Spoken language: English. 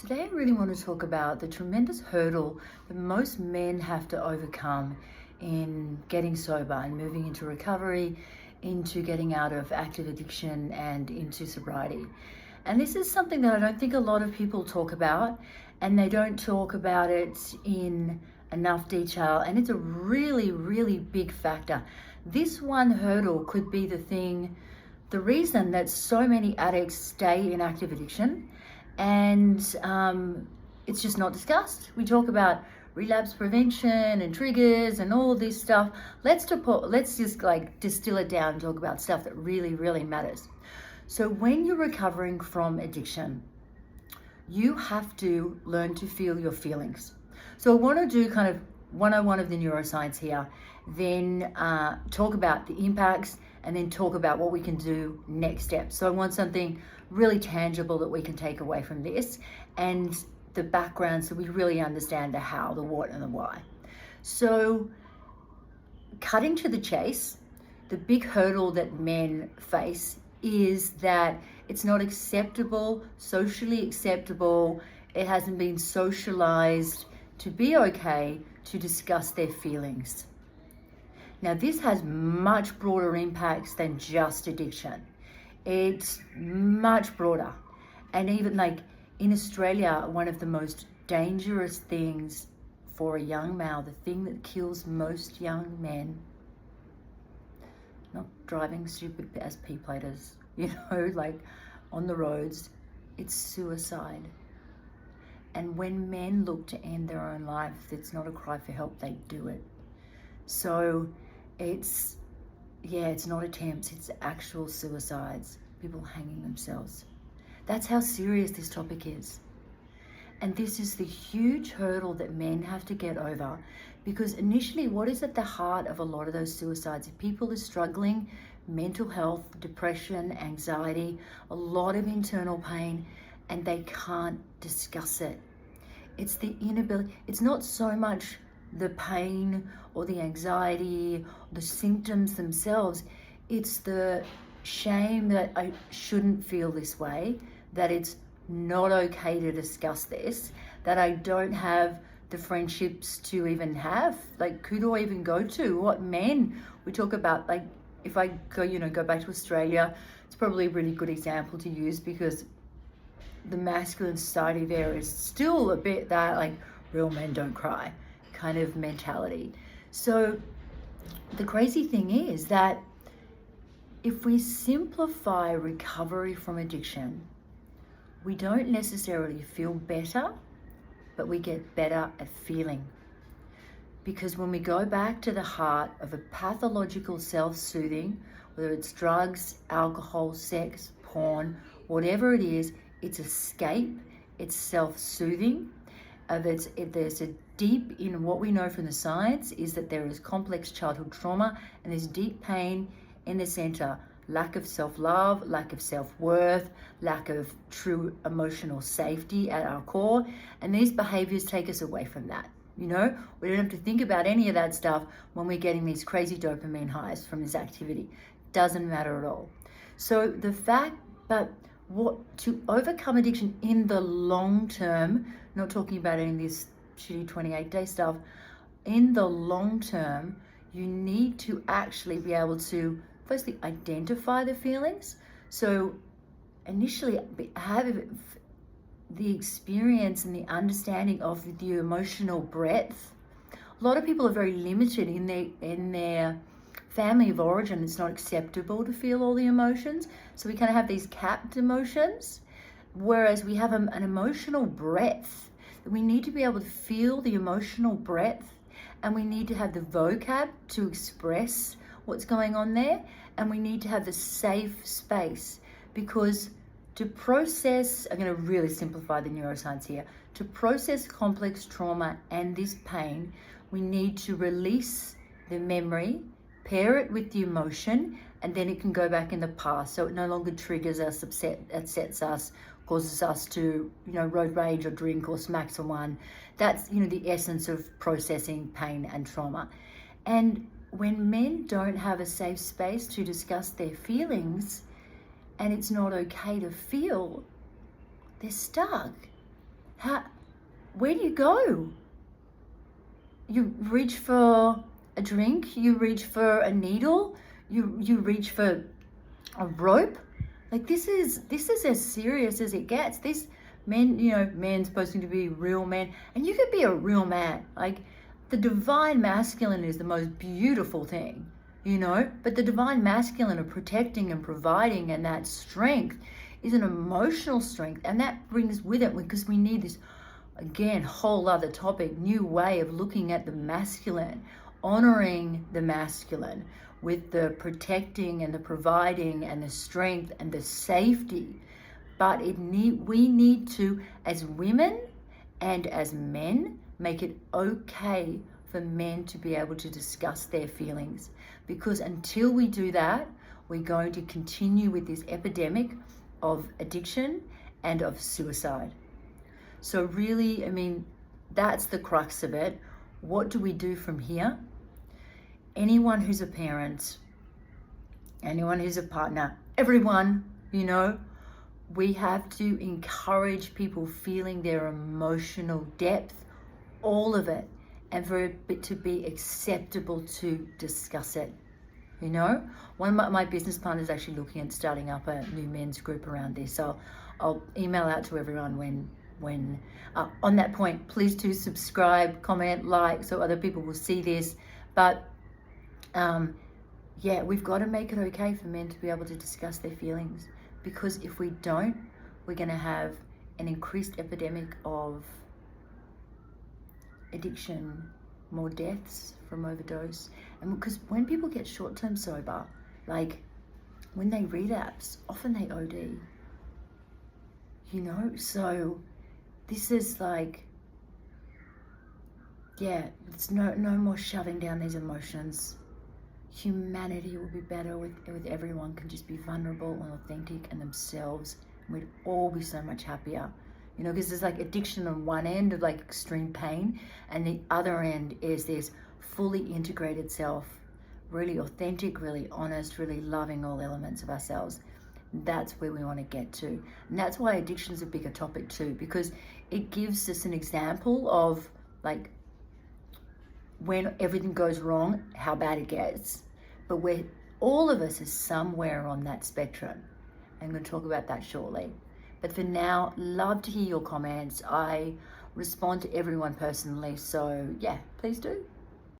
Today, I really want to talk about the tremendous hurdle that most men have to overcome in getting sober and moving into recovery, into getting out of active addiction and into sobriety. And this is something that I don't think a lot of people talk about, and they don't talk about it in enough detail. And it's a really, really big factor. This one hurdle could be the reason that so many addicts stay in active addiction, and it's just not discussed. We talk about relapse prevention and triggers and all this stuff. Let's just distill it down and talk about stuff that really, really matters. So when you're recovering from addiction, you have to learn to feel your feelings. So I want to do kind of 101 of the neuroscience here, then talk about the impacts, and then talk about what we can do next step. So I want something really tangible that we can take away from this, and the background, so we really understand the how, the what, and the why. So cutting to the chase, the big hurdle that men face is that it's not acceptable, socially acceptable. It hasn't been socialized to be okay to discuss their feelings. Now, this has much broader impacts than just addiction. It's much broader. And even like in Australia, one of the most dangerous things for a young male, the thing that kills most young men, not driving stupid as P-platers, like on the roads, it's suicide. And when men look to end their own life, it's not a cry for help, they do it. So it's not attempts, it's actual suicides, people hanging themselves. That's how serious this topic is. And this is the huge hurdle that men have to get over, because initially what is at the heart of a lot of those suicides, if people are struggling, mental health, depression, anxiety, a lot of internal pain, and they can't discuss it. It's the inability, it's not so much the pain or the anxiety, the symptoms themselves, it's the shame that I shouldn't feel this way, that it's not okay to discuss this, that I don't have the friendships to even have, like who do I even go to? What men? We talk about, like, if I go back to Australia, it's probably a really good example to use, because the masculine society there is still a bit that like real men don't cry kind of mentality. So the crazy thing is that if we simplify recovery from addiction, we don't necessarily feel better, but we get better at feeling. Because when we go back to the heart of a pathological self-soothing, whether it's drugs, alcohol, sex, porn, whatever it is, it's escape, it's self-soothing. There's a deep, in what we know from the science, is that there is complex childhood trauma and there's deep pain in the center. Lack of self-love, lack of self-worth, lack of true emotional safety at our core. And these behaviors take us away from that. We don't have to think about any of that stuff when we're getting these crazy dopamine highs from this activity. Doesn't matter at all. So to overcome addiction in the long term, not talking about any of this shitty 28-day stuff, in the long term, you need to actually be able to firstly identify the feelings. So initially have the experience and the understanding of the emotional breadth. A lot of people are very limited in their family of origin. It's not acceptable to feel all the emotions. So we kind of have these capped emotions, whereas we have an emotional breadth. We need to be able to feel the emotional breadth, and we need to have the vocab to express what's going on there, and we need to have the safe space, because to process, I'm going to really simplify the neuroscience here, to process complex trauma and this pain, we need to release the memory, pair it with the emotion, and then it can go back in the past. So it no longer triggers us, upsets us, causes us to, road rage or drink or smack someone. That's, the essence of processing pain and trauma. And when men don't have a safe space to discuss their feelings, and it's not okay to feel, they're stuck. Where do you go? You reach for a drink, you reach for a needle, you reach for a rope. Like this is as serious as it gets. This men, man's supposed to be real men, and you could be a real man. Like the divine masculine is the most beautiful thing, but the divine masculine of protecting and providing, and that strength is an emotional strength, and that brings with it, because we need this, again, whole other topic, new way of looking at the masculine, honoring the masculine with the protecting and the providing and the strength and the safety. But we need to, as women and as men, make it okay for men to be able to discuss their feelings. Because until we do that, we're going to continue with this epidemic of addiction and of suicide. So really, that's the crux of it. What do we do from here? Anyone who's a parent, anyone who's a partner, everyone, we have to encourage people feeling their emotional depth, all of it, and for it to be acceptable to discuss it. One of my business partners is actually looking at starting up a new men's group around this. So I'll email out to everyone when on that point. Please do subscribe, comment, like, so other people will see this. But we've got to make it okay for men to be able to discuss their feelings, because if we don't, we're going to have an increased epidemic of addiction, more deaths from overdose. And because when people get short-term sober, like when they relapse, often they OD, so this is like, it's no more shoving down these emotions. Humanity will be better with everyone can just be vulnerable and authentic and themselves, and we'd all be so much happier. Because there's like addiction on one end of like extreme pain, and the other end is this fully integrated self, really authentic, really honest, really loving all elements of ourselves. That's where we want to get to. And that's why addiction is a bigger topic too, because it gives us an example of like when everything goes wrong, how bad it gets. But where all of us is somewhere on that spectrum. I'm going to talk about that shortly. But for now, love to hear your comments. I respond to everyone personally, so please do.